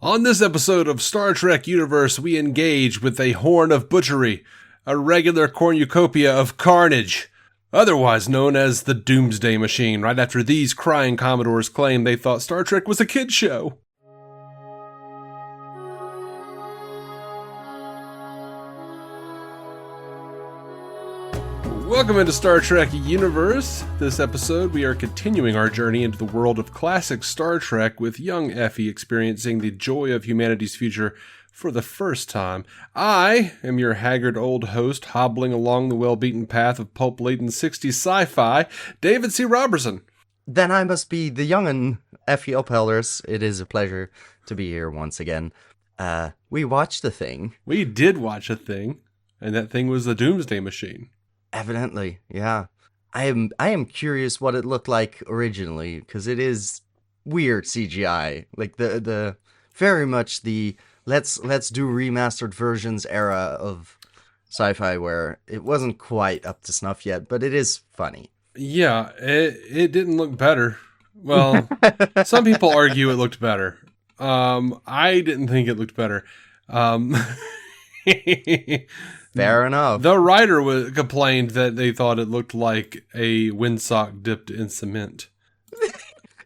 On this episode of Star Trek Universe, we engage with a Horn of Butchery, a regular cornucopia of carnage, otherwise known as the Doomsday Machine, right after these crying Commodores claimed they thought Star Trek was a kid's show. Welcome into Star Trek Universe. This episode, we are continuing our journey into the world of classic Star Trek with young Effie experiencing the joy of humanity's future for the first time. I am your haggard old host, hobbling along the well-beaten path of pulp-laden 60s sci-fi, David C. Robertson. Then I must be the young'un, Effie Uphelders. It is a pleasure to be here once again. We watched the thing. We did watch a thing, and that thing was the Doomsday Machine. Evidently, yeah. I am curious what it looked like originally, because it is weird CGI. Like the very much the let's do remastered versions era of sci-fi where it wasn't quite up to snuff yet, but it is funny. Yeah, it didn't look better. Well, some people argue it looked better. I didn't think it looked better. Fair enough. The writer complained that they thought it looked like a windsock dipped in cement.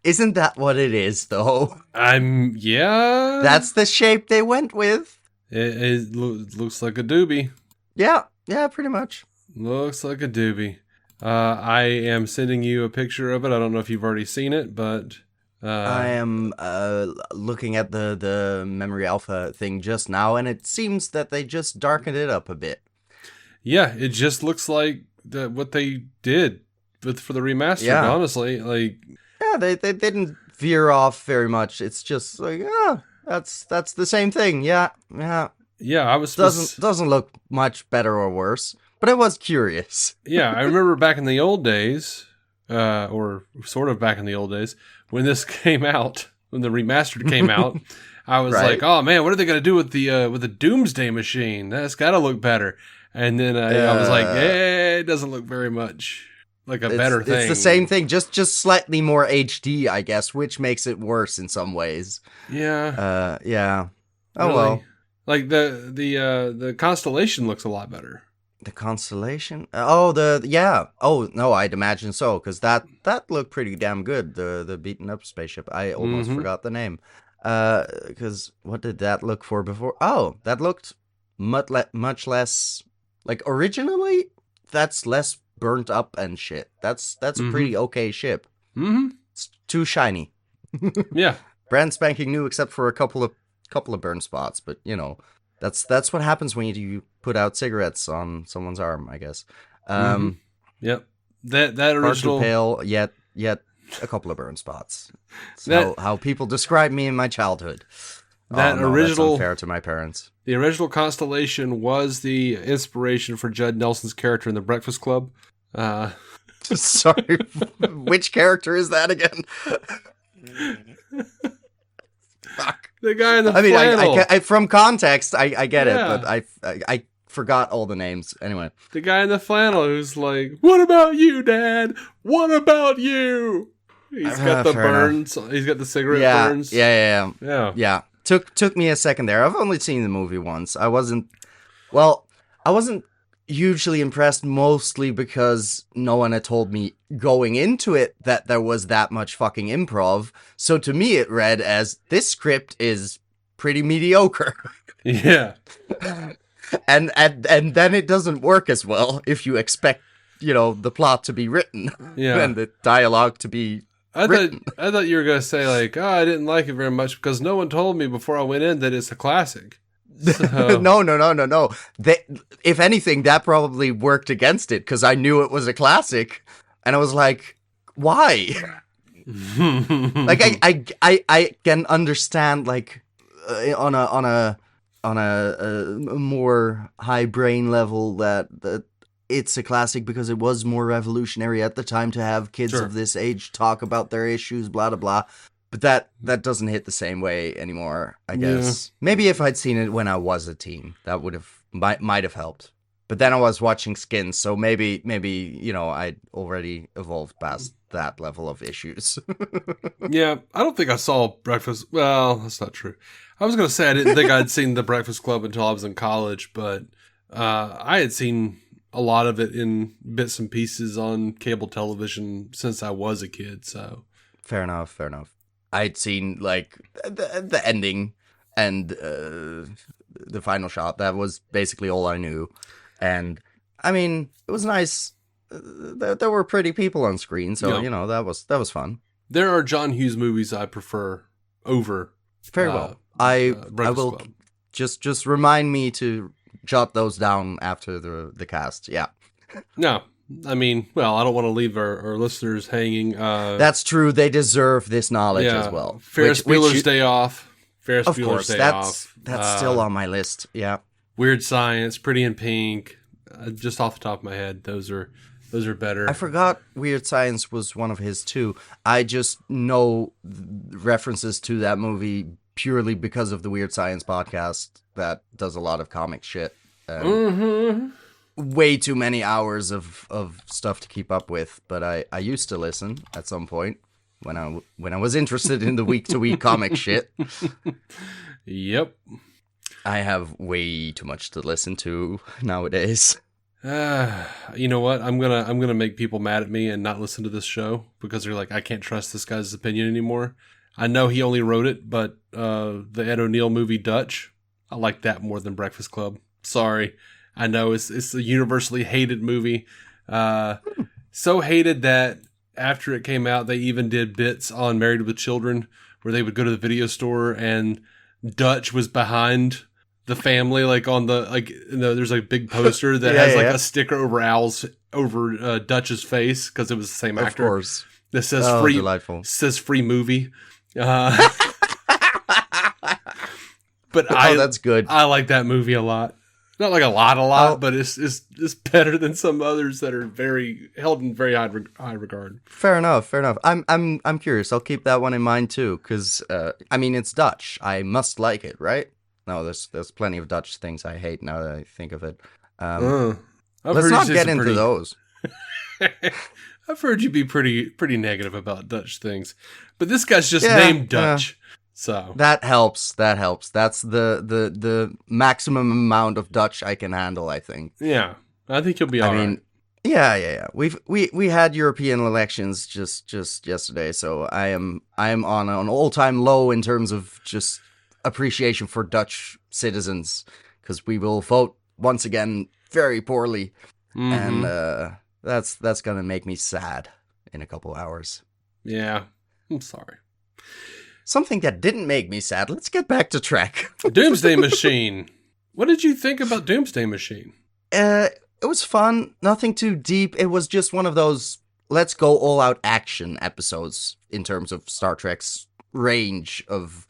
Isn't that what it is, though? Yeah. That's the shape they went with. It looks like a doobie. Yeah, pretty much. Looks like a doobie. I am sending you a picture of it. I don't know if you've already seen it, but... I am looking at the Memory Alpha thing just now, and it seems that they just darkened it up a bit. Yeah, it just looks like what they did for the remaster, honestly. Yeah, they didn't veer off very much. It's just like, that's the same thing. Yeah. Yeah, doesn't look much better or worse, but I was curious. Yeah, I remember back in the old days, or sort of back in the old days, when this came out, when the remastered came out, I was like, "Oh man, what are they going to do with the Doomsday Machine? That's got to look better." And then I was like, "It doesn't look very much like a better thing." It's the same thing, just slightly more HD, I guess, which makes it worse in some ways. Yeah. Yeah. Oh really? well. Like the Constellation looks a lot better. The Constellation? Oh, Oh, no, I'd imagine so, because that looked pretty damn good, the beaten up spaceship. I almost forgot the name. Because what did that look for before? Oh, that looked much less, like, originally, that's less burnt up and shit. That's a pretty okay ship. Mm-hmm. It's too shiny. Yeah. Brand spanking new, except for a couple of burn spots, but, you know, that's what happens when you put out cigarettes on someone's arm, I guess. Yep. That original hard to pale, yet a couple of burn spots. That's how people describe me in my childhood. That original, that's unfair to my parents. The original Constellation was the inspiration for Judd Nelson's character in The Breakfast Club. Sorry, which character is that again? Fuck. The guy in the flannel. I from context, I get it, but I forgot all the names. Anyway. The guy in the flannel who's like, "What about you, Dad? What about you?" He's got the burns. Enough. He's got the cigarette burns. Yeah. Took me a second there. I've only seen the movie once. I wasn't hugely impressed, mostly because no one had told me going into it that there was that much fucking improv. So to me, it read as, this script is pretty mediocre. Yeah. and then it doesn't work as well if you expect, the plot to be written and the dialogue to be written. I thought you were going to say, like, I didn't like it very much because no one told me before I went in that it's a classic. So. No. If anything, that probably worked against it because I knew it was a classic, and I was like, "Why?" Like I can understand, like, on a more high brain level that it's a classic because it was more revolutionary at the time to have kids of this age talk about their issues, blah blah blah. But that doesn't hit the same way anymore, I guess. Yeah. Maybe if I'd seen it when I was a teen, that might have helped. But then I was watching Skins, so maybe I'd already evolved past that level of issues. Yeah, I don't think I saw Breakfast. Well, that's not true. I was going to say I didn't think I'd seen The Breakfast Club until I was in college, but I had seen a lot of it in bits and pieces on cable television since I was a kid. So Fair enough. I'd seen like the ending and the final shot. That was basically all I knew. And I mean, it was nice. There were pretty people on screen, so that was fun. There are John Hughes movies I prefer over. Very well. I will Club. just remind me to jot those down after the cast. Yeah. No, I mean, well, I don't want to leave our listeners hanging. That's true. They deserve this knowledge as well. Ferris Bueller's Day Off. Ferris of Bueller's course, Day that's Off. still on my list. Yeah. Weird Science, Pretty in Pink. Just off the top of my head, those are better. I forgot Weird Science was one of his too. I just know references to that movie purely because of the Weird Science podcast that does a lot of comic shit. Way too many hours of stuff to keep up with, but I used to listen at some point when I was interested in the week-to-week comic shit. Yep. I have way too much to listen to nowadays. You know what? I'm gonna make people mad at me and not listen to this show because they're like, I can't trust this guy's opinion anymore. I know he only wrote it, but the Ed O'Neill movie Dutch, I like that more than Breakfast Club. Sorry, I know it's a universally hated movie, so hated that after it came out, they even did bits on Married with Children where they would go to the video store and Dutch was behind the family, like on the there's a big poster that has like a sticker over Dutch's face because it was the same actor. Of course, that says delightful. Says free movie. But that's good. I like that movie a lot. Not like a lot, but it's better than some others that are held in very high regard. Fair enough. I'm curious. I'll keep that one in mind too, because I mean it's Dutch. I must like it, right? No, there's plenty of Dutch things I hate now that I think of it. Let's not get into those. I've heard you be pretty negative about Dutch things, but this guy's just named Dutch. So that helps. That's the maximum amount of Dutch I can handle, I think. Yeah, I think you'll be all right. Yeah. We had European elections just yesterday, so I am on an all-time low in terms of just appreciation for Dutch citizens, because we will vote once again very poorly, and that's gonna make me sad in a couple hours. Yeah, I'm sorry. Something that didn't make me sad. Let's get back to Trek. Doomsday Machine. What did you think about Doomsday Machine? It was fun. Nothing too deep. It was just one of those let's go all out action episodes in terms of Star Trek's range of.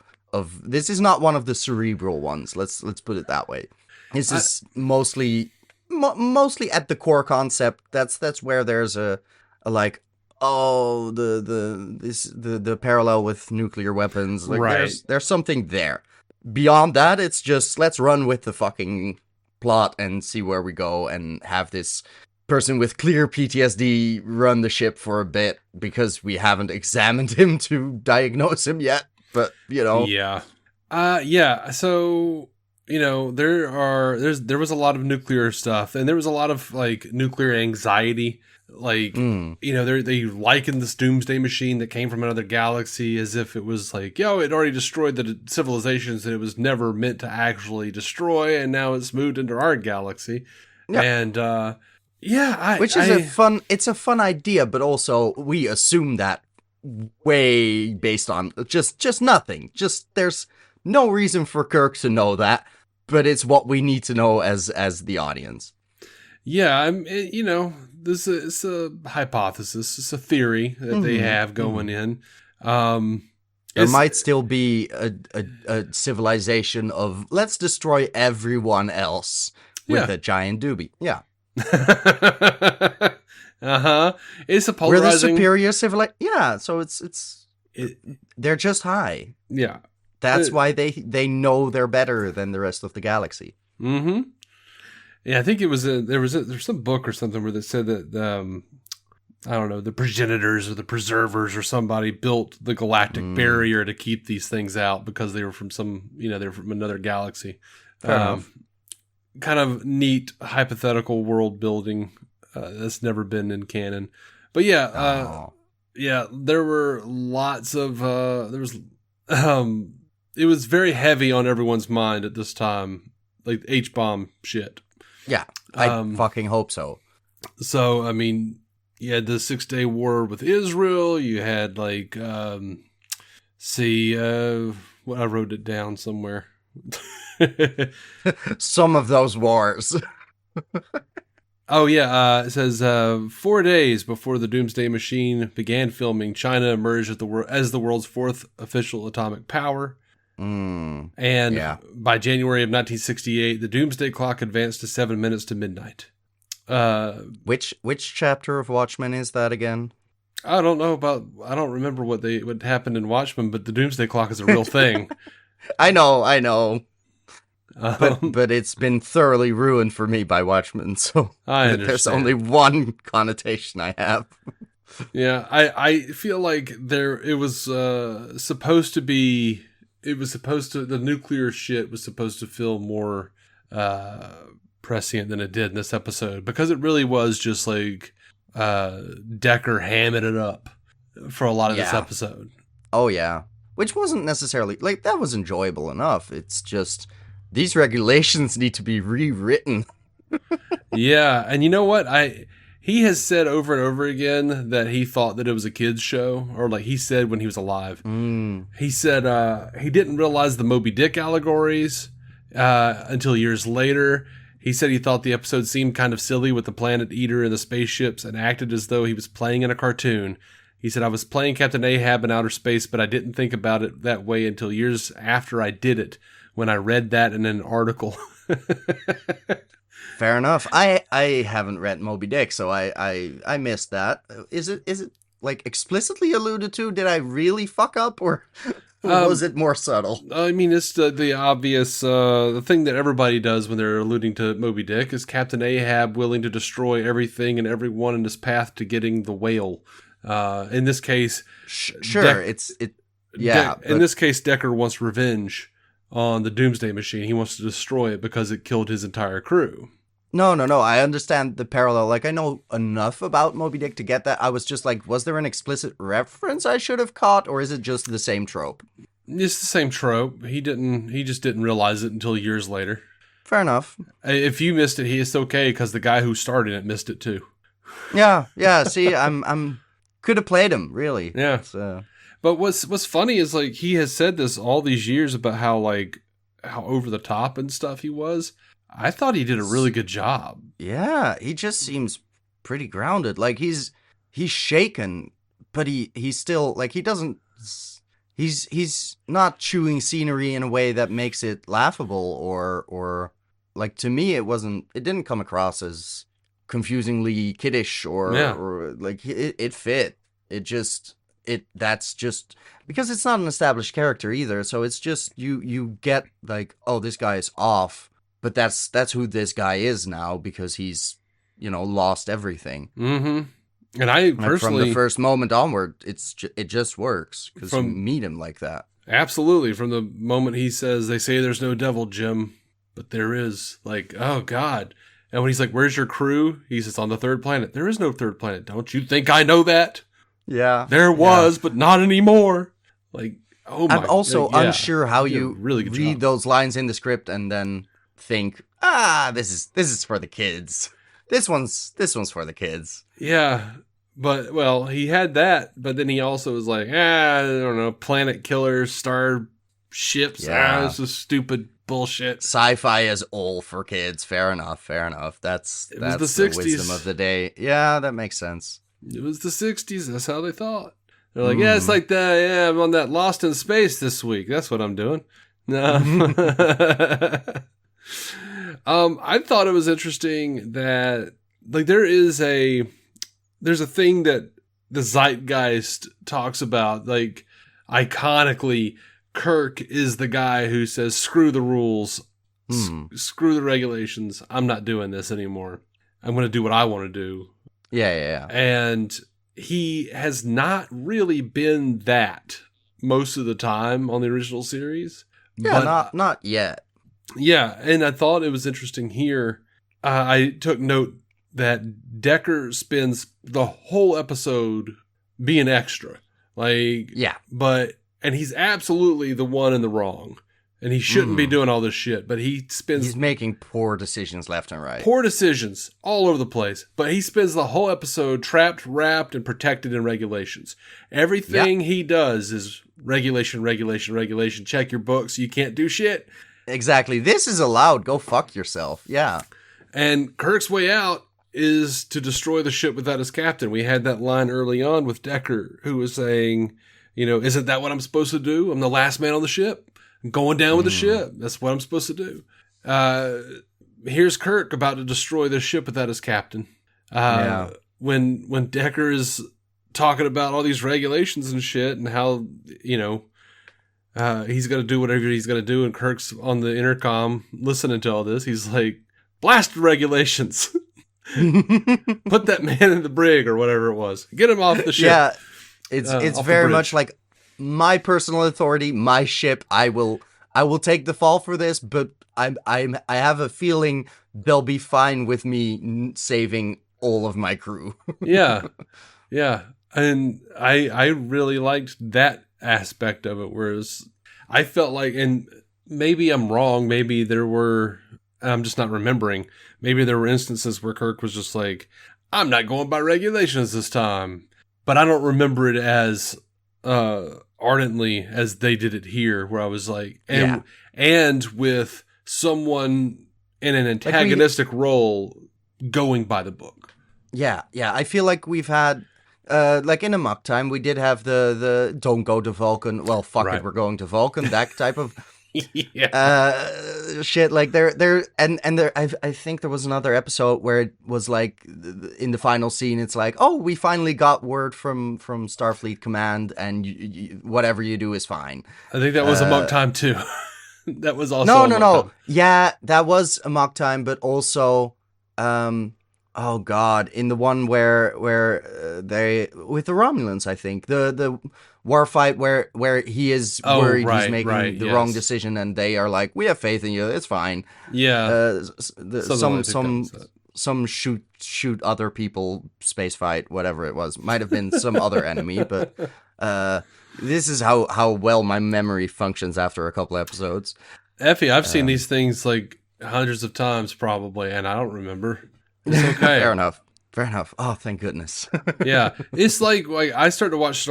This is not one of the cerebral ones. Let's put it that way. This is mostly at the core concept. That's where there's a like. Oh, the parallel with nuclear weapons. Like, right. There's something there. Beyond that, it's just let's run with the fucking plot and see where we go and have this person with clear PTSD run the ship for a bit because we haven't examined him to diagnose him yet. But, Yeah. So, there was a lot of nuclear stuff and there was a lot of like nuclear anxiety. Like, they likened this doomsday machine that came from another galaxy as if it was like, it already destroyed the civilizations that it was never meant to actually destroy, and now it's moved into our galaxy. Yeah. And, it's a fun idea, but also we assume that way based on just nothing. Just, there's no reason for Kirk to know that, but it's what we need to know as the audience. Yeah, this is a hypothesis. It's a theory that they have going in. There might still be a civilization of let's destroy everyone else with a giant doobie. Yeah. It's a polarizing. We're the superior civilization. Yeah. So they're just high. Yeah. That's why they know they're better than the rest of the galaxy. Mm-hmm. Yeah, I think it was there's some book or something where they said that I don't know, the progenitors or the preservers or somebody built the galactic barrier to keep these things out because they were from they're from another galaxy. Fair enough. Kind of neat hypothetical world building that's never been in canon. But yeah, there were lots of it was very heavy on everyone's mind at this time, like H-bomb shit. Yeah, I fucking hope so. So, I mean, you had the 6-Day War with Israel. You had like, I wrote it down somewhere. Some of those wars. Oh, yeah. It says 4 days before the Doomsday Machine began filming, China emerged as the world's fourth official atomic power. And by January of 1968, the Doomsday Clock advanced to 7 minutes to midnight. Which chapter of Watchmen is that again? I don't remember what happened in Watchmen, but the Doomsday Clock is a real thing. I know. But it's been thoroughly ruined for me by Watchmen, so I understand. There's only one connotation I have. Yeah, I feel like it was supposed to be. The nuclear shit was supposed to feel more prescient than it did in this episode, because it really was just like Decker hamming it up for a lot of this episode. Oh yeah, which wasn't necessarily like that was enjoyable enough. It's just these regulations need to be rewritten. Yeah, and you know what? He has said over and over again that he thought that it was a kid's show, or like he said when he was alive. He said he didn't realize the Moby Dick allegories until years later. He said he thought the episode seemed kind of silly with the Planet Eater and the spaceships and acted as though he was playing in a cartoon. He said, I was playing Captain Ahab in outer space, but I didn't think about it that way until years after I did it, when I read that in an article. Fair enough. I haven't read Moby Dick, so I missed that. Is it like explicitly alluded to? Did I really fuck up, or was it more subtle? I mean, it's the obvious the thing that everybody does when they're alluding to Moby Dick is Captain Ahab willing to destroy everything and everyone in his path to getting the whale. In this case, sure, in this case, Decker wants revenge on the Doomsday Machine. He wants to destroy it because it killed his entire crew. No. I understand the parallel. Like, I know enough about Moby Dick to get that. I was just like, was there an explicit reference I should have caught, or is it just the same trope? It's the same trope. He just didn't realize it until years later. Fair enough. If you missed it, it's okay, because the guy who started it missed it too. Yeah. See, I'm could have played him, really. Yeah. But what's funny is, like, he has said this all these years about how over the top and stuff he was. I thought he did a really good job. Yeah, he just seems pretty grounded. Like, he's shaken, but he's still, like, he doesn't, he's not chewing scenery in a way that makes it laughable or like, to me, it didn't come across as confusingly kiddish or like, it fit. That's just because it's not an established character either. So it's just, you get like, oh, this guy is off. But that's who this guy is now, because he's, lost everything. Mm-hmm. And I personally, from the first moment onward, it just works because you meet him like that. Absolutely, from the moment he says, "They say there's no devil, Jim, but there is." Like, oh God! And when he's like, "Where's your crew?" He says, "On the third planet." There is no third planet. Don't you think I know that? Yeah, there was, but not anymore. Like, oh my! I'm also unsure how you really read those lines in the script and then think, this is for the kids. This one's for the kids. Yeah, but well, he had that, but then he also was like, I don't know, planet killers, star ships. This is stupid bullshit. Sci-fi is all for kids. Fair enough. That's the 60s. Wisdom of the day. Yeah, that makes sense. It was the 60s. That's how they thought. They're like, it's like I'm on that Lost in Space this week. That's what I'm doing. No. I thought it was interesting that, like, there's a thing that the zeitgeist talks about, like, iconically, Kirk is the guy who says, screw the rules, Screw the regulations. I'm not doing this anymore. I'm going to do what I want to do. Yeah. And he has not really been that most of the time on the original series. Yeah, but, not yet. Yeah, and I thought it was interesting here. I took note that Decker spends the whole episode being extra. And he's absolutely the one in the wrong. And he shouldn't be doing all this shit, but he's making poor decisions left and right. Poor decisions all over the place. But he spends the whole episode trapped, wrapped, and protected in regulations. Everything he does is regulation. Check your books. You can't do shit. Exactly. This is allowed. Go fuck yourself. Yeah. And Kirk's way out is to destroy the ship without his captain. We had that line early on with Decker, who was saying, isn't that what I'm supposed to do? I'm the last man on the ship. I'm going down with the ship. That's what I'm supposed to do. Here's Kirk about to destroy the ship without his captain. When Decker is talking about all these regulations and shit and how, he's got to do whatever he's got to do, and Kirk's on the intercom listening to all this. He's like, blast the regulations. Put that man in the brig or whatever it was. Get him off the ship. Yeah, it's very much like my personal authority, my ship. I will take the fall for this, but I have a feeling they'll be fine with me saving all of my crew. Yeah, and I really liked that aspect of it. Whereas I felt like, and maybe I'm wrong. Maybe I'm just not remembering. Maybe there were instances where Kirk was just like, I'm not going by regulations this time. But I don't remember it as ardently as they did it here, where I was like, and with someone in an antagonistic role going by the book. Yeah. I feel like we've had, in Amok Time, we did have the don't go to Vulcan. Well, fuck it, we're going to Vulcan. That type of shit. Like I think there was another episode where it was like in the final scene, it's like, oh, we finally got word from Starfleet Command, and you, whatever you do is fine. I think that was Amok Time too. That was also no. Yeah, that was Amok Time, but also, oh god, in the one where they with the Romulans, I think the war fight where he is worried he's making the wrong decision, and they are like, we have faith in you, it's fine. Yeah. Some shoot other people space fight, whatever it was, might have been some other enemy, but this is how well my memory functions after a couple episodes. Effie, I've seen these things like hundreds of times probably, and I don't remember. It's okay. Fair enough. Oh, thank goodness. Yeah. It's like I started to watch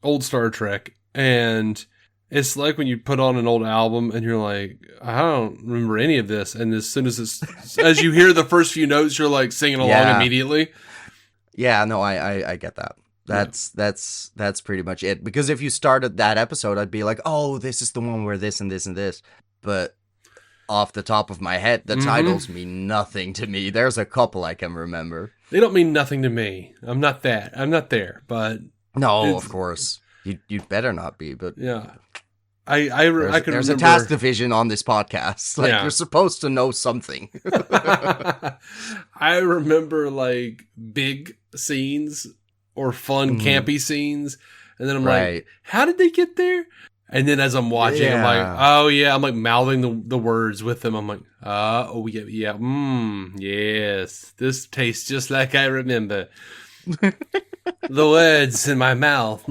old Star Trek, and it's like when you put on an old album and you're like, I don't remember any of this. And as soon as you hear the first few notes, you're like singing along immediately. Yeah, no, I get that. That's pretty much it. Because if you started that episode, I'd be like, oh, this is the one where this and this and this. But off the top of my head, the titles mean nothing to me. There's a couple I can remember. They don't mean nothing to me. I'm not there, but no, of course. You'd better not be, but yeah. I can remember. There's a task division on this podcast. Like, you're supposed to know something. I remember like big scenes or fun campy scenes, and then I'm like, how did they get there? And then as I'm watching, I'm like, oh yeah, I'm like mouthing the words with them. I'm like, oh yeah, yes, this tastes just like I remember. The words in my mouth.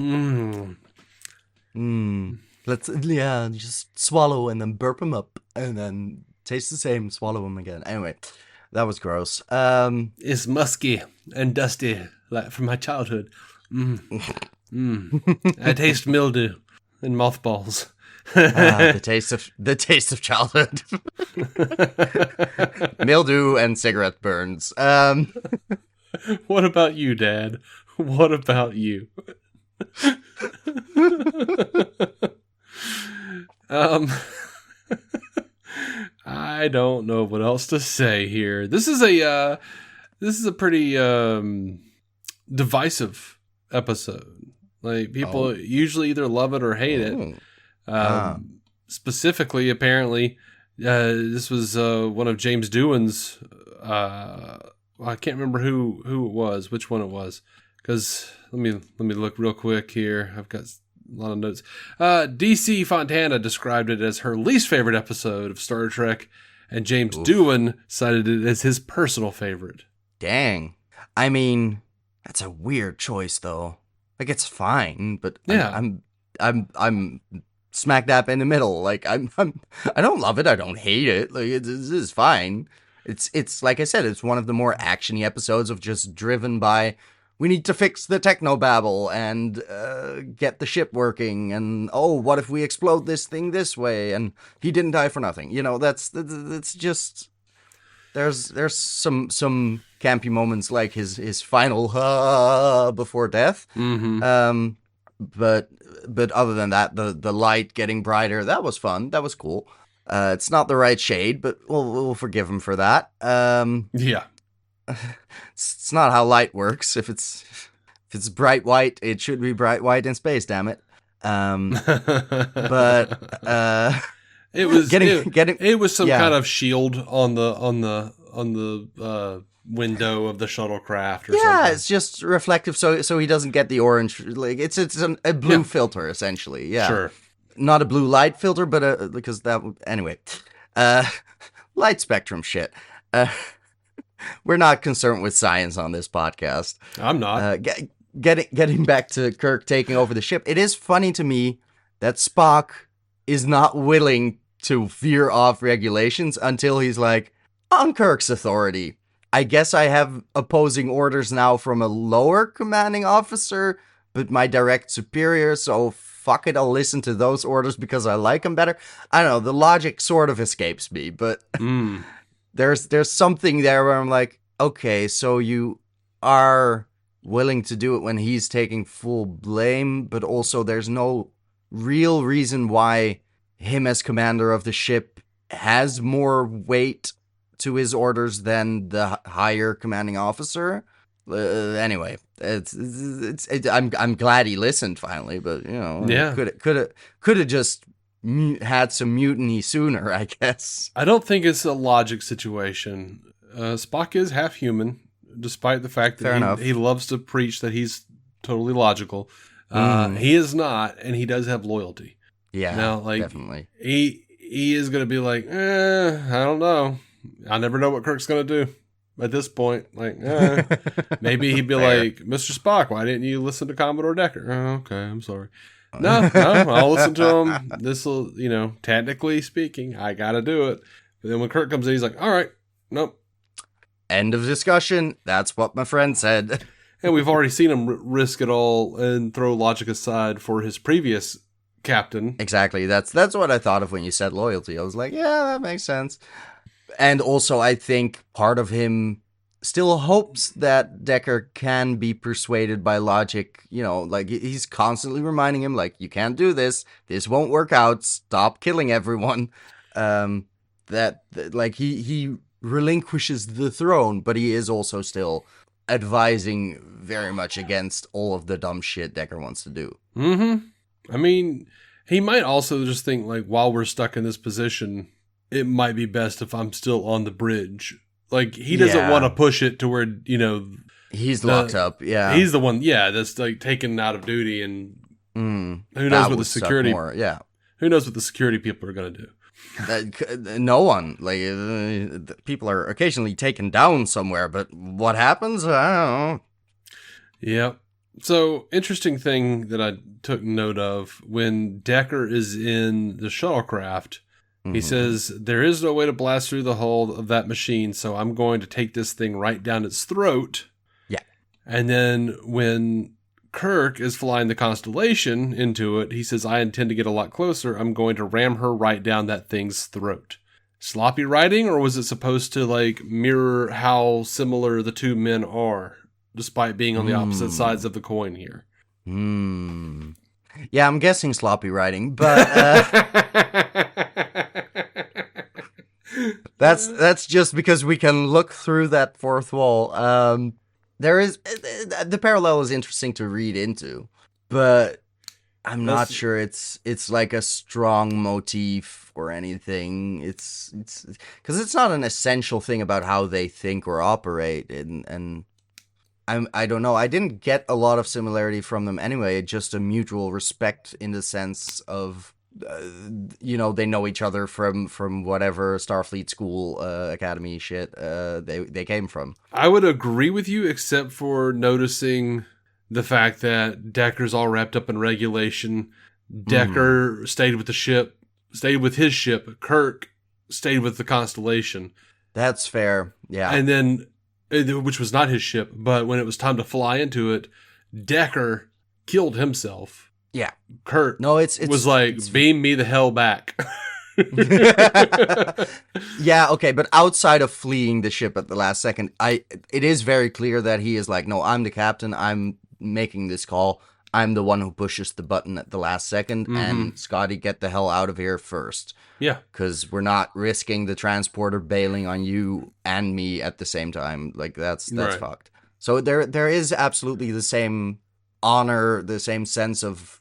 Let's just swallow and then burp them up, and then taste the same, swallow them again. Anyway, that was gross. It's musky and dusty, like from my childhood. I taste mildew and mothballs. The taste of childhood. Mildew and cigarette burns. What about you, Dad? What about you? I don't know what else to say here. This is a pretty divisive episode. Like, people usually either love it or hate it. Specifically, apparently, This was one of James Doohan's. I can't remember who it was, which one it was, because let me look real quick here. I've got a lot of notes. DC Fontana described it as her least favorite episode of Star Trek, and James Doohan cited it as his personal favorite. Dang. I mean, that's a weird choice, though. Like, it's fine, but Yeah. I'm smack dab in the middle. Like, I don't love it. I don't hate it. Like, it is fine. It's like I said, it's one of the more actiony episodes of just driven by, we need to fix the technobabble and get the ship working, and what if we explode this thing this way, and he didn't die for nothing. You know, that's just, there's some campy moments like his final before death. Mm-hmm. But other than that, the light getting brighter, that was fun. That was cool. It's not the right shade, but we'll forgive him for that. Yeah. It's not how light works. If it's bright white, it should be bright white in space. Damn it. But it was getting it was some kind of shield on the window of the shuttlecraft or something. Yeah, it's just reflective, so he doesn't get the orange. Like it's a blue filter essentially. Yeah, sure. Not a blue light filter, but because that anyway. Light spectrum shit. We're not concerned with science on this podcast. I'm not. Getting back to Kirk taking over the ship, it is funny to me that Spock is not willing to veer off regulations until he's like, on Kirk's authority, I guess I have opposing orders now from a lower commanding officer, but my direct superior, so fuck it, I'll listen to those orders because I like them better. I don't know, the logic sort of escapes me, but there's something there where I'm like, okay, so you are willing to do it when he's taking full blame, but also there's no real reason why him as commander of the ship has more weight to his orders than the higher commanding officer. Anyway, I'm glad he listened finally, but you know, yeah, could have just had some mutiny sooner, I guess. I don't think it's a logic situation. Spock is half human, despite the fact that he loves to preach that he's totally logical. He is not, and he does have loyalty. Yeah, now, like, definitely. He is going to be like, I don't know. I never know what Kirk's going to do at this point. Like, maybe he'd be like, Mr. Spock, why didn't you listen to Commodore Decker? Oh, okay, I'm sorry. No, I'll listen to him. This will, technically speaking, I got to do it. But then when Kirk comes in, he's like, all right, nope. End of discussion. That's what my friend said. And we've already seen him risk it all and throw logic aside for his previous captain. Exactly. That's what I thought of when you said loyalty. I was like, yeah, that makes sense. And also, I think part of him still hopes that Decker can be persuaded by logic. Like he's constantly reminding him, like, you can't do this. This won't work out. Stop killing everyone. Like he relinquishes the throne, but he is also still advising very much against all of the dumb shit Decker wants to do. Mm-hmm. I mean, he might also just think, like, while we're stuck in this position, it might be best if I'm still on the bridge. Like, he doesn't want to push it to where, he's locked up. Yeah. He's the one, that's like taken out of duty, and who knows what the security, who knows what the security people are going to do. No one. Like, people are occasionally taken down somewhere, but what happens? I don't know. Yeah. So, interesting thing that I took note of, when Decker is in the shuttlecraft, he says, there is no way to blast through the hull of that machine, so I'm going to take this thing right down its throat. Yeah. And then when Kirk is flying the Constellation into it, he says, I intend to get a lot closer. I'm going to ram her right down that thing's throat. Sloppy writing, or was it supposed to, like, mirror how similar the two men are, despite being on the opposite sides of the coin here? Yeah, I'm guessing sloppy writing, but that's just because we can look through that fourth wall. There is the parallel is interesting to read into, but I'm not sure it's like a strong motif or anything. It's because it's not an essential thing about how they think or operate, and I don't know. I didn't get a lot of similarity from them anyway. Just a mutual respect in the sense of, they know each other from whatever Starfleet school, academy shit they came from. I would agree with you, except for noticing the fact that Decker's all wrapped up in regulation. Decker stayed with his ship. Kirk stayed with the Constellation. That's fair. Yeah. And then, which was not his ship, but when it was time to fly into it, Decker killed himself. Yeah. Kirk was like, beam me the hell back. Yeah, okay, but outside of fleeing the ship at the last second, it is very clear that he is like, no, I'm the captain, I'm making this call, I'm the one who pushes the button at the last second, and Scotty, get the hell out of here first. Yeah. Because we're not risking the transporter bailing on you and me at the same time. Like, that's Right. fucked. So there is absolutely the same honor, the same sense of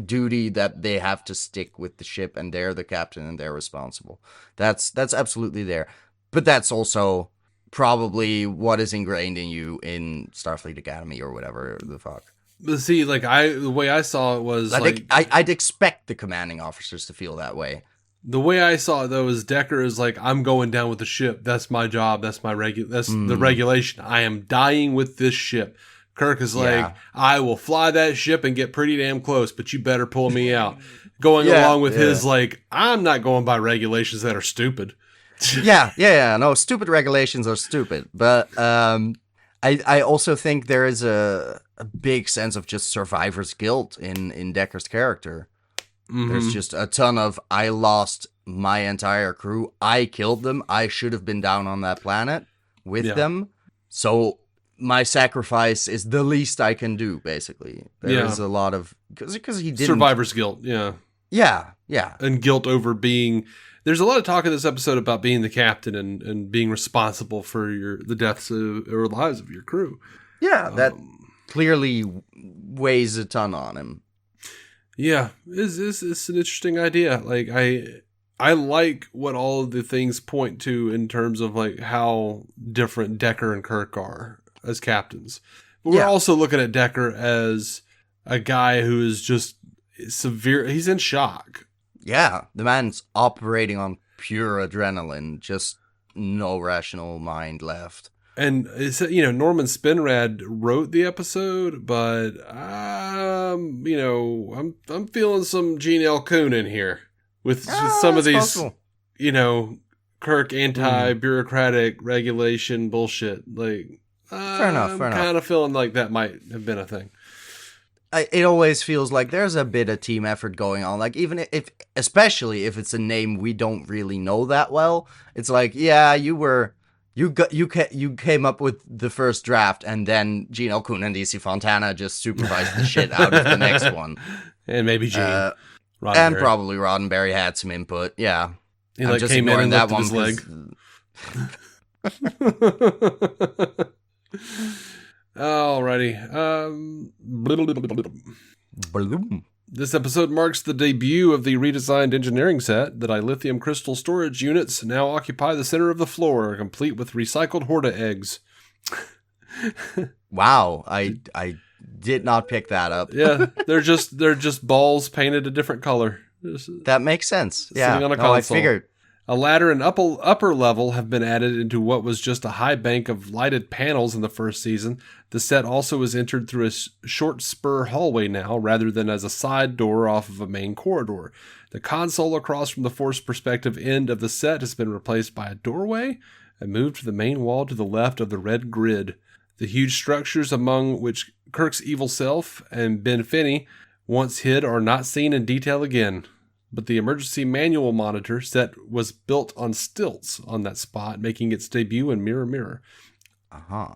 duty that they have to stick with the ship, and they're the captain and they're responsible. That's absolutely there. But that's also probably what is ingrained in you in Starfleet Academy or whatever the fuck. But see, like, the way I saw it was I'd expect the commanding officers to feel that way. The way I saw it, though, is Decker is like, I'm going down with the ship. That's my job. That's my that's the regulation. I am dying with this ship. Kirk is like, I will fly that ship and get pretty damn close, but you better pull me out. Going along with his, like, I'm not going by regulations that are stupid. Yeah. No, stupid regulations are stupid. But I also think there is a big sense of just survivor's guilt in Decker's character. There's just a ton of, I lost my entire crew. I killed them. I should have been down on that planet with them. So my sacrifice is the least I can do, basically. There's a lot of, because he didn't. Survivor's guilt, yeah. Yeah. And guilt over being, there's a lot of talk in this episode about being the captain and being responsible for the deaths or lives of your crew. Yeah, that clearly weighs a ton on him. Yeah, it's an interesting idea. Like, I like what all of the things point to in terms of, like, how different Decker and Kirk are as captains. But we're also looking at Decker as a guy who is just severe. He's in shock. Yeah, the man's operating on pure adrenaline, just no rational mind left. And it's, Norman Spinrad wrote the episode, but I'm feeling some Gene L. Coon in here with some of these, possible. Kirk anti-bureaucratic regulation bullshit. Like, fair enough. I'm kind of feeling like that might have been a thing. It always feels like there's a bit of team effort going on. Like, even especially if it's a name we don't really know that well, it's like, yeah, you came up with the first draft, and then Gene L. Coon and DC Fontana just supervised the shit out of the next one. And maybe Gene. And probably Roddenberry had some input. Yeah. He just came in and that one his leg. Alrighty. This episode marks the debut of the redesigned engineering set. The dilithium crystal storage units now occupy the center of the floor, complete with recycled Horta eggs. Wow, I did not pick that up. Yeah, they're just balls painted a different color. That makes sense. Yeah, on a console. I figured. A ladder and upper level have been added into what was just a high bank of lighted panels in the first season. The set also is entered through a short spur hallway now, rather than as a side door off of a main corridor. The console across from the forced perspective end of the set has been replaced by a doorway and moved to the main wall to the left of the red grid. The huge structures among which Kirk's evil self and Ben Finney once hid are not seen in detail again. But the emergency manual monitor set was built on stilts on that spot, making its debut in Mirror Mirror. Uh-huh.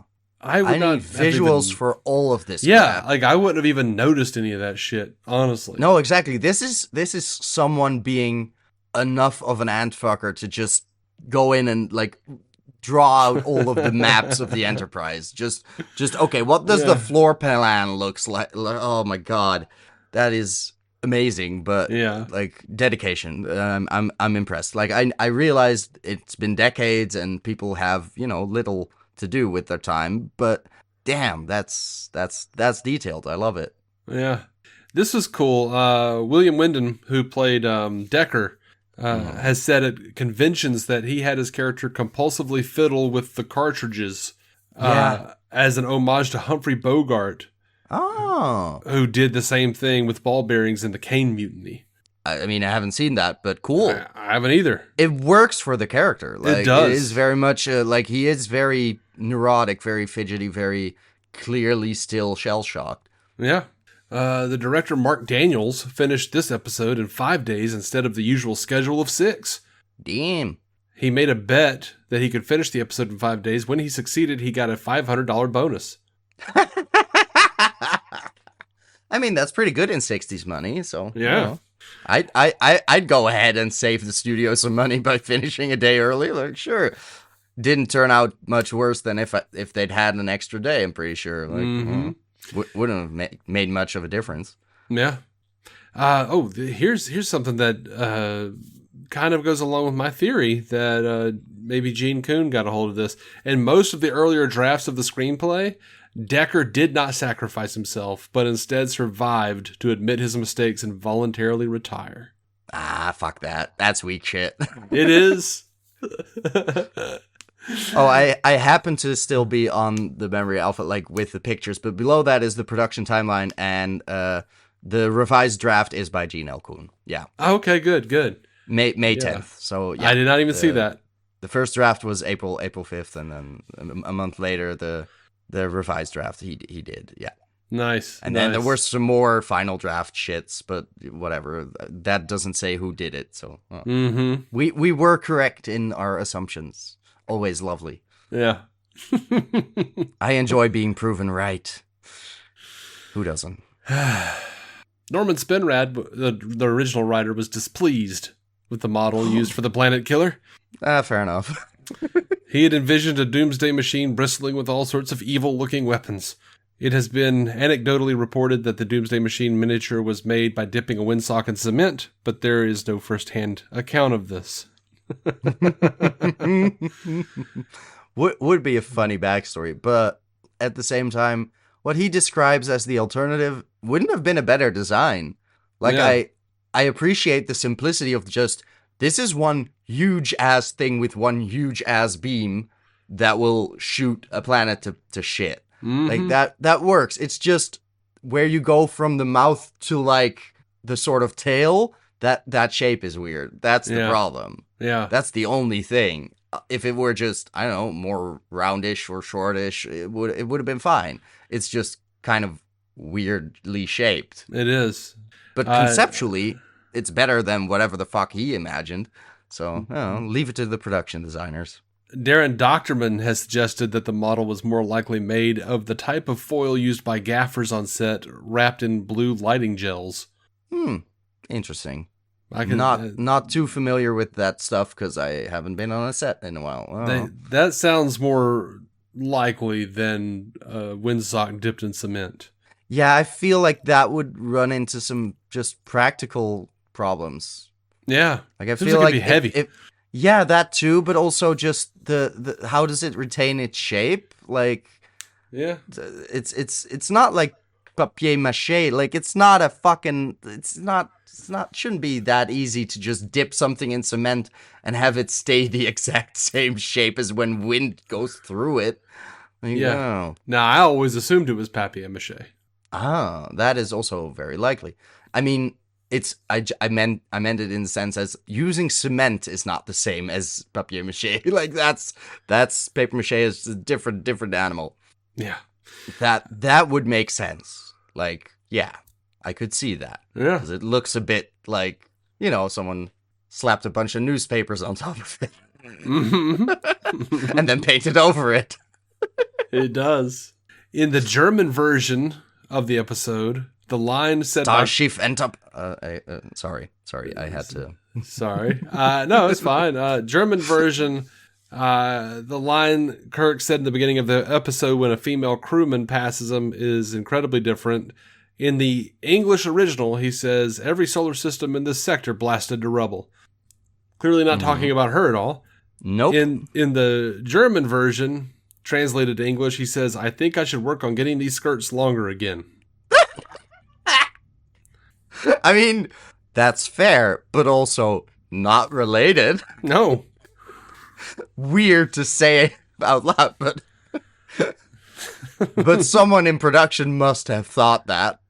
I need visuals for all of this. Yeah, crap. like I wouldn't have even noticed any of that shit, honestly. No, exactly. This is someone being enough of an antfucker to just go in and like draw out all of the maps of the Enterprise. Just okay, what does the floor plan looks like? Oh my god. That is amazing, but Yeah. like dedication. I'm impressed. Like I realized it's been decades and people have, little to do with their time, but damn, that's detailed. I love it. Yeah. This was cool. William Wyndham, who played Decker, has said at conventions that he had his character compulsively fiddle with the cartridges as an homage to Humphrey Bogart, who did the same thing with ball bearings in the Kane Mutiny. I mean, I haven't seen that, but cool. I haven't either. It works for the character. Like, it does. It is very much like he is very neurotic, very fidgety, very clearly still shell-shocked. Yeah. The director, Mark Daniels, finished this episode in 5 days instead of the usual schedule of 6. Damn. He made a bet that he could finish the episode in 5 days. When he succeeded, he got a $500 bonus. I mean, that's pretty good in 60s money, so... Yeah. I'd go ahead and save the studio some money by finishing a day early. Like, sure. Didn't turn out much worse than if they'd had an extra day, I'm pretty sure. Like, wouldn't have made much of a difference. Yeah. Here's something that kind of goes along with my theory that maybe Gene Coon got a hold of this. In most of the earlier drafts of the screenplay, Decker did not sacrifice himself, but instead survived to admit his mistakes and voluntarily retire. Fuck that. That's weak shit. It is. Oh, I happen to still be on the memory alpha, like with the pictures, but below that is the production timeline, and the revised draft is by Gene L. Coon. Yeah. Okay, good. May 10th. So yeah, I did not even see that. The first draft was April 5th, and then a month later the revised draft he did. Yeah. Nice. And then there were some more final draft shits, but whatever. That doesn't say who did it, so we were correct in our assumptions. Always lovely. Yeah. I enjoy being proven right. Who doesn't? Norman Spinrad, the original writer, was displeased with the model used for the Planet Killer. Fair enough. He had envisioned a doomsday machine bristling with all sorts of evil-looking weapons. It has been anecdotally reported that the Doomsday Machine miniature was made by dipping a windsock in cement, but there is no first-hand account of this. Would be a funny backstory, but at the same time, what he describes as the alternative wouldn't have been a better design. Like, yeah. I appreciate the simplicity of just, this is one huge ass thing with one huge ass beam that will shoot a planet to shit. Like that works. It's just where you go from the mouth to like the sort of tail, that shape is weird. That's the problem. Yeah. That's the only thing. If it were just, I don't know, more roundish or shortish, it would have been fine. It's just kind of weirdly shaped. It is. But conceptually, it's better than whatever the fuck he imagined. So, leave it to the production designers. Darren Doctorman has suggested that the model was more likely made of the type of foil used by gaffers on set, wrapped in blue lighting gels. Interesting. Not too familiar with that stuff because I haven't been on a set in a while. That sounds more likely than windsock dipped in cement. Yeah, I feel like that would run into some just practical problems. Yeah, like I feel like it'd be heavy. Yeah, that too, but also just the how does it retain its shape? Like, yeah, it's not like papier mâché. Like, it's not a fucking. It's not. Shouldn't be that easy to just dip something in cement and have it stay the exact same shape as when wind goes through it. Like, yeah. No. Now, I always assumed it was papier mâché. That is also very likely. I mean, I meant it in the sense as using cement is not the same as papier mâché. Like that's paper mâché is a different animal. Yeah. That would make sense. Like, yeah, I could see that. Yeah. Because it looks a bit like, someone slapped a bunch of newspapers on top of it. And then painted over it. It does. In the German version of the episode, the line said by Schiff and up. Sorry, I had to. Sorry. No, it's fine. German version, the line Kirk said in the beginning of the episode when a female crewman passes him is incredibly different. In the English original, he says, every solar system in this sector blasted to rubble. Clearly not talking about her at all. Nope. In the German version, translated to English, he says, I think I should work on getting these skirts longer again. I mean, that's fair, but also not related. No. Weird to say out loud, but but someone in production must have thought that.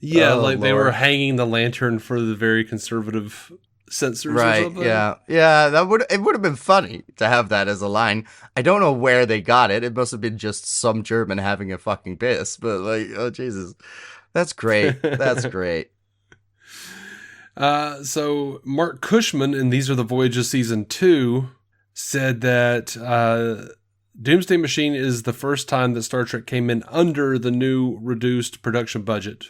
Yeah, like they were hanging the lantern for the very conservative censors or something. Yeah, it would have been funny to have that as a line. I don't know where they got it. It must have been just some German having a fucking piss, but like, oh Jesus. That's great. That's great. So Mark Cushman in These Are the Voyages Season 2 said that Doomsday Machine is the first time that Star Trek came in under the new reduced production budget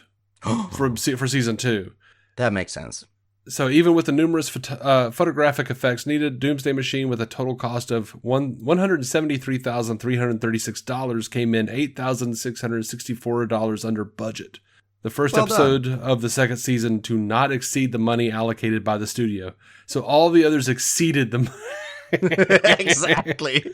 for Season 2. That makes sense. So even with the numerous photographic effects needed, Doomsday Machine with a total cost of $173,336 came in $8,664 under budget. The first episode of the second season to not exceed the money allocated by the studio. So all the others exceeded the money. Exactly.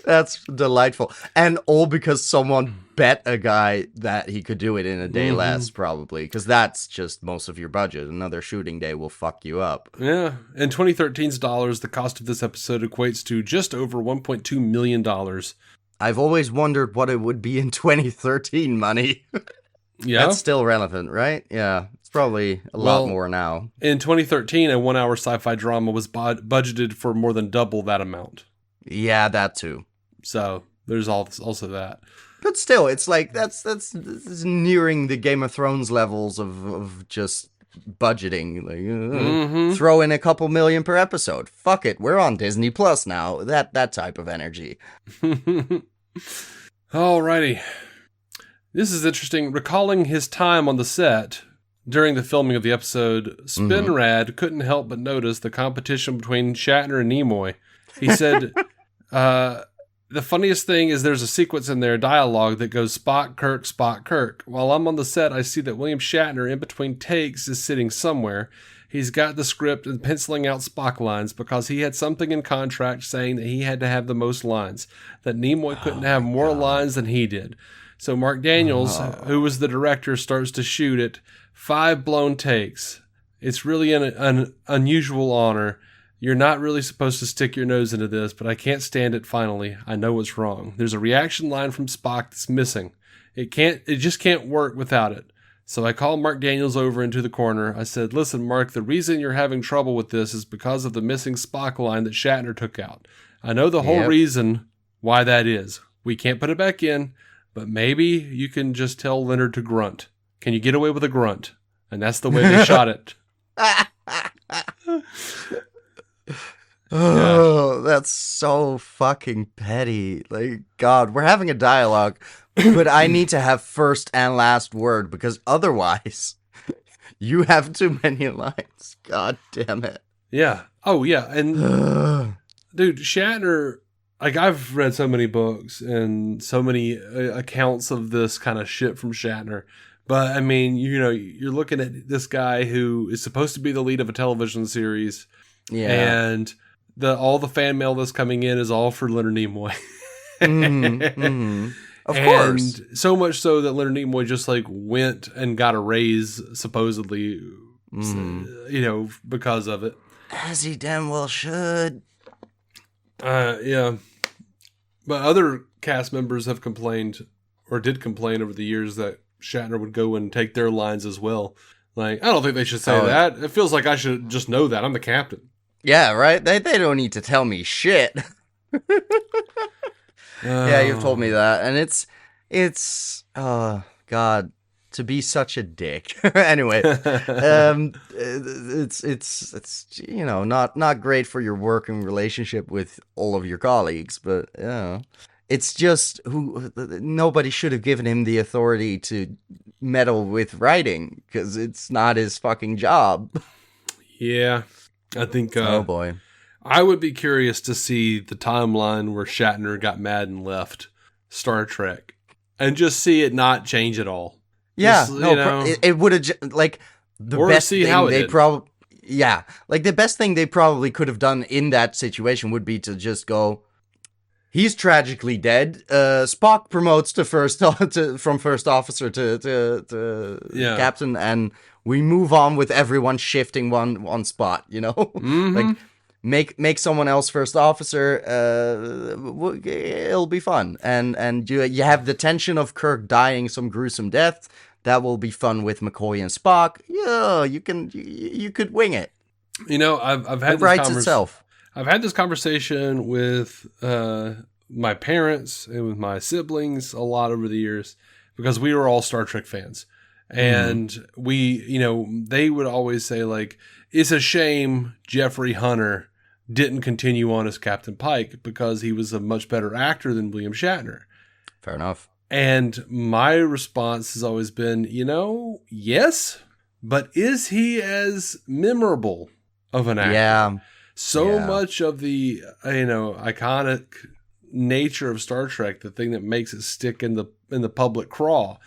That's delightful. And all because someone bet a guy that he could do it in a day less, probably. Because that's just most of your budget. Another shooting day will fuck you up. Yeah. In 2013's dollars, the cost of this episode equates to just over $1.2 million. I've always wondered what it would be in 2013 money. Yeah. That's still relevant, right? Yeah. It's probably a lot more now. In 2013, a 1-hour sci-fi drama was budgeted for more than double that amount. Yeah, that too. So there's also that. But still, it's like that's nearing the Game of Thrones levels of just budgeting. Like, throw in a couple million per episode. Fuck it, we're on Disney Plus now. That type of energy. Alrighty. This is interesting. Recalling his time on the set during the filming of the episode, Spinrad couldn't help but notice the competition between Shatner and Nimoy. He said, the funniest thing is there's a sequence in their dialogue that goes Spock, Kirk, Spock, Kirk. While I'm on the set, I see that William Shatner, in between takes, is sitting somewhere. He's got the script and penciling out Spock lines because he had something in contract saying that he had to have the most lines, that Nimoy couldn't have more lines than he did. So Mark Daniels, who was the director, starts to shoot it. 5 blown takes. It's really an unusual honor. You're not really supposed to stick your nose into this, but I can't stand it finally. I know what's wrong. There's a reaction line from Spock that's missing. It just can't work without it. So I called Mark Daniels over into the corner. I said, listen, Mark, the reason you're having trouble with this is because of the missing Spock line that Shatner took out. I know the whole reason why that is. We can't put it back in, but maybe you can just tell Leonard to grunt. Can you get away with a grunt? And that's the way they shot it. Oh, that's so fucking petty. Like, God, we're having a dialogue, but I need to have first and last word because otherwise you have too many lines. God damn it. Yeah. Oh, yeah. And dude, Shatner, like, I've read so many books and so many accounts of this kind of shit from Shatner. But, I mean, you're looking at this guy who is supposed to be the lead of a television series. Yeah. And all the fan mail that's coming in is all for Leonard Nimoy. Of course. And so much so that Leonard Nimoy just like went and got a raise, supposedly, because of it. As he damn well should. Yeah. But other cast members have complained, or did complain over the years, that Shatner would go and take their lines as well. Like, I don't think they should say that. It feels like I should just know that. I'm the captain. Yeah, right? They don't need to tell me shit. Yeah, you've told me that. And it's oh, God, to be such a dick. Anyway, it's not great for your working relationship with all of your colleagues, but it's just nobody should have given him the authority to meddle with writing because it's not his fucking job. Yeah, I think. Oh boy, I would be curious to see the timeline where Shatner got mad and left Star Trek, and just see it not change at all. Yeah, Just, no, it would have like the or best see thing how it they did. probably like the best thing they probably could have done in that situation would be to just go. He's tragically dead. Spock promotes to from first officer to captain, and we move on with everyone shifting one spot. You know, Mm-hmm. like make someone else first officer. It'll be fun, and you have the tension of Kirk dying some gruesome death. That will be fun with McCoy and Spock. Yeah, you could wing it. You know, I've had It writes itself. I've had this conversation with my parents and with my siblings a lot over the years because we were all Star Trek fans. And they would always say, like, it's a shame Jeffrey Hunter didn't continue on as Captain Pike because he was a much better actor than William Shatner. Fair enough. And my response has always been, yes, but is he as memorable of an actor? Yeah. So much of the, iconic nature of Star Trek, the thing that makes it stick in the public craw.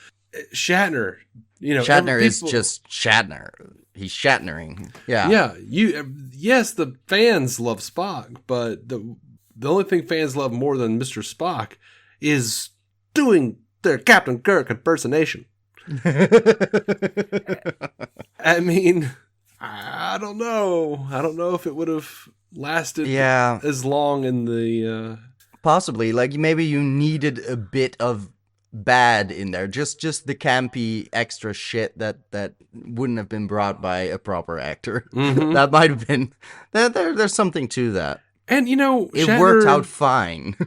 Shatner, Shatner is just Shatner. He's Shatnering. Yeah. Yeah. Yes, the fans love Spock, but the only thing fans love more than Mr. Spock is doing their Captain Kirk impersonation. I mean, I don't know. I don't know if it would have lasted as long in the... Possibly. Like, maybe you needed a bit of bad in there. Just the campy extra shit that wouldn't have been brought by a proper actor. Mm-hmm. That might have been... There's something to that. And, it Shatner, worked out fine.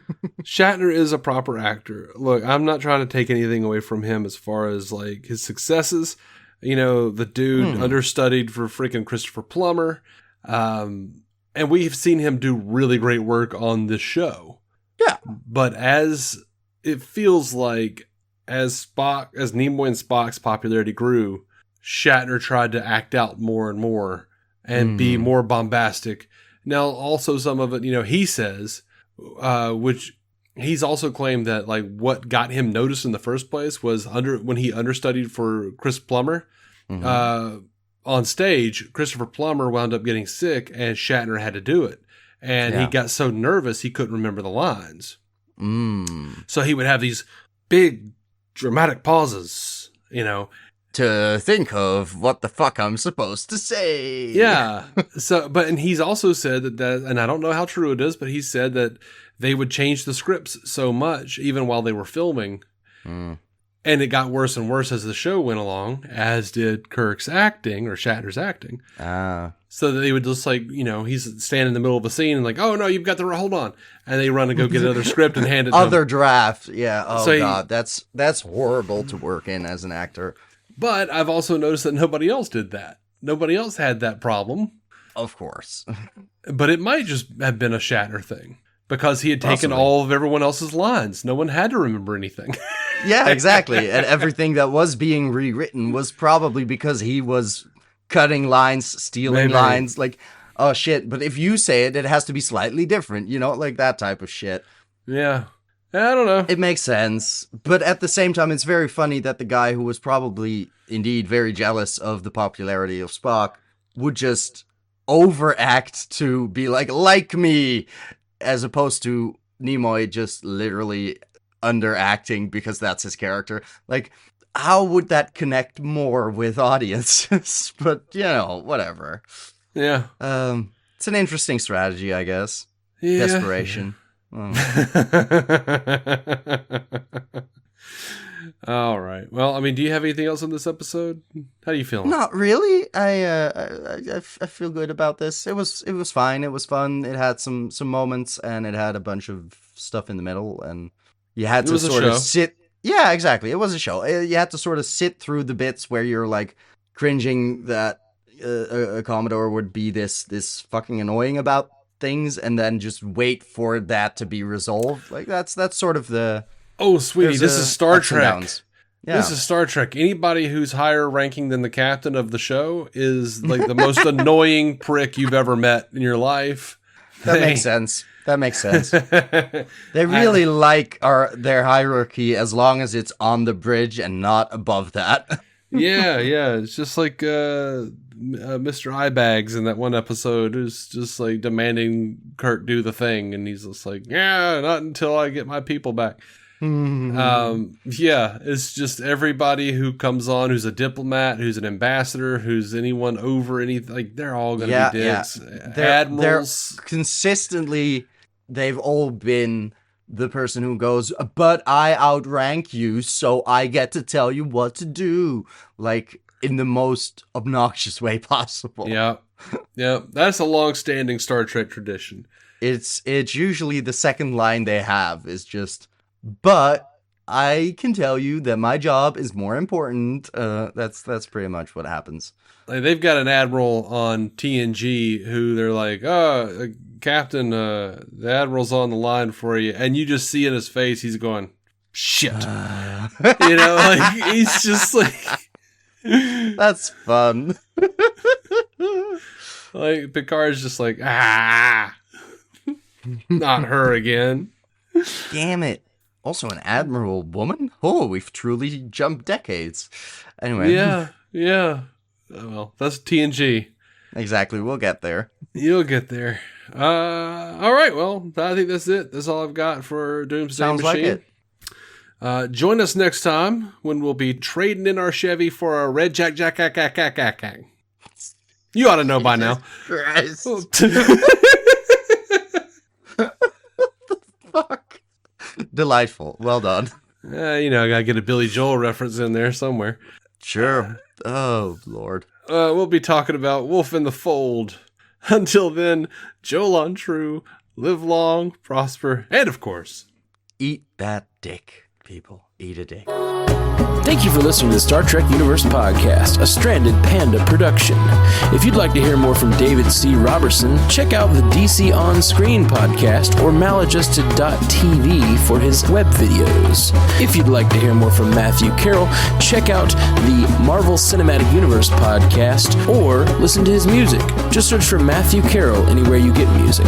Shatner is a proper actor. Look, I'm not trying to take anything away from him as far as, like, his successes. The dude understudied for freaking Christopher Plummer. And we've seen him do really great work on this show. Yeah. But as it feels like, as Nimoy and Spock's popularity grew, Shatner tried to act out more and more and be more bombastic. Now, also some of it, he says, which he's also claimed that, like, what got him noticed in the first place was when he understudied for Chris Plummer. On stage, Christopher Plummer wound up getting sick and Shatner had to do it. And he got so nervous he couldn't remember the lines. So he would have these big dramatic pauses, to think of what the fuck I'm supposed to say. Yeah. And he's also said that, and I don't know how true it is, but he said that they would change the scripts so much, even while they were filming. And it got worse and worse as the show went along, as did Kirk's acting, or Shatner's acting. So that they would just, like, he's standing in the middle of a scene and like, oh no, you've got hold on. And they run and go get another script and hand it to him. Draft. Yeah. Oh God. That's horrible to work in as an actor. But I've also noticed that nobody else did that. Nobody else had that problem. Of course. But it might just have been a Shatner thing. Because he had taken all of everyone else's lines. No one had to remember anything. Yeah, exactly. And everything that was being rewritten was probably because he was cutting lines, stealing lines. Like, oh shit, but if you say it, it has to be slightly different. Like that type of shit. Yeah. I don't know. It makes sense. But at the same time, it's very funny that the guy who was probably indeed very jealous of the popularity of Spock would just overact to be like me, as opposed to Nimoy just literally underacting because that's his character. Like, how would that connect more with audiences? But, whatever. Yeah. It's an interesting strategy, I guess. Yeah. Desperation. Oh. All right. Well, I mean, do you have anything else on this episode? How do you feel? Not really. I feel good about this. It was fine. It was fun. It had some moments, and it had a bunch of stuff in the middle, and you had to sort of sit. Yeah, exactly. It was a show. You had to sort of sit through the bits where you're like cringing that a Commodore would be this fucking annoying about things, and then just wait for that to be resolved. Like that's sort of the. Oh, sweetie, this is Star Trek. Yeah. This is Star Trek. Anybody who's higher ranking than the captain of the show is like the most annoying prick you've ever met in your life. That makes sense. That makes sense. They really like their hierarchy as long as it's on the bridge and not above that. Yeah. It's just like Mr. Eyebags in that one episode is just like demanding Kirk do the thing, and he's just like, yeah, not until I get my people back. It's just everybody who comes on who's a diplomat, who's an ambassador, who's anyone over anything, like they're all gonna be dicks. Admirals, consistently, they've all been the person who goes, but I outrank you, so I get to tell you what to do, like in the most obnoxious way possible. Yeah, that's a long-standing Star Trek tradition. It's usually the second line they have is just, but I can tell you that my job is more important. That's pretty much what happens. Like they've got an admiral on TNG who they're like, oh, Captain, the admiral's on the line for you. And you just see in his face, he's going, shit. Like he's just like... That's fun. Like Picard's just like, not her again. Damn it. Also an admiral woman? Oh, we've truly jumped decades. Anyway. Yeah. Well, that's TNG. Exactly. We'll get there. You'll get there. All right. Well, I think that's it. That's all I've got for Doomsday Sounds Machine. Like it. Join us next time when we'll be trading in our Chevy for a red jack. You ought to know by now. Christ. Fuck. Delightful. Well done. I gotta get a Billy Joel reference in there somewhere. Sure. Oh, Lord. We'll be talking about Wolf in the Fold. Until then, Joel True, live long, prosper, and of course, eat that dick, people. Eat a dick. Thank you for listening to the Star Trek Universe Podcast, a Stranded Panda production. If you'd like to hear more from David C. Robertson, check out the DC On Screen podcast or maladjusted.tv for his web videos. If you'd like to hear more from Matthew Carroll, check out the Marvel Cinematic Universe podcast or listen to his music. Just search for Matthew Carroll anywhere you get music.